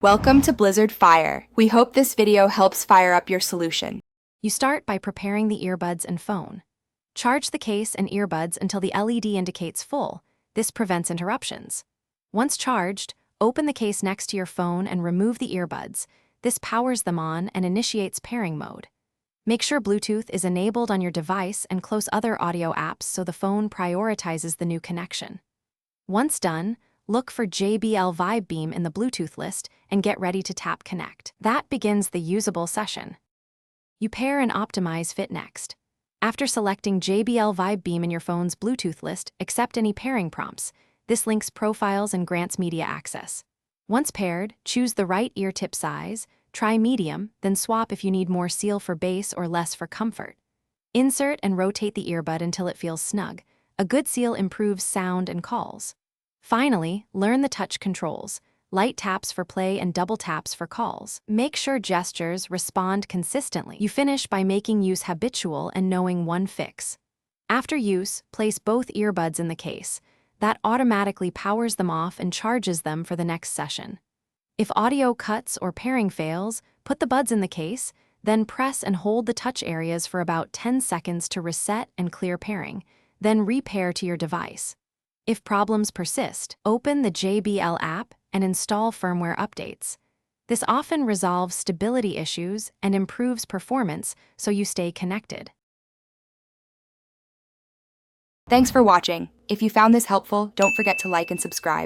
Welcome to Blizzard Fire. We hope this video helps fire up your solution. You start by preparing the earbuds and phone. Charge the case and earbuds until the LED indicates full. This prevents interruptions. Once charged, open the case next to your phone and remove the earbuds. This powers them on and initiates pairing mode. Make sure Bluetooth is enabled on your device and close other audio apps so the phone prioritizes the new connection. Once done, look for JBL Vibe Beam in the Bluetooth list and get ready to tap connect. That begins the usable session. You pair and optimize fit next. After selecting JBL Vibe Beam in your phone's Bluetooth list, accept any pairing prompts. This links profiles and grants media access. Once paired, choose the right ear tip size, try medium, then swap if you need more seal for bass or less for comfort. Insert and rotate the earbud until it feels snug. A good seal improves sound and calls. Finally, learn the touch controls. Light taps for play and double taps for calls. Make sure gestures respond consistently. You finish by making use habitual and knowing one fix. After use, place both earbuds in the case. That automatically powers them off and charges them for the next session. If audio cuts or pairing fails, put the buds in the case, then press and hold the touch areas for about 10 seconds to reset and clear pairing, then repair to your device. If problems persist, open the JBL app and install firmware updates. This often resolves stability issues and improves performance so you stay connected. Thanks for watching. If you found this helpful, don't forget to like and subscribe.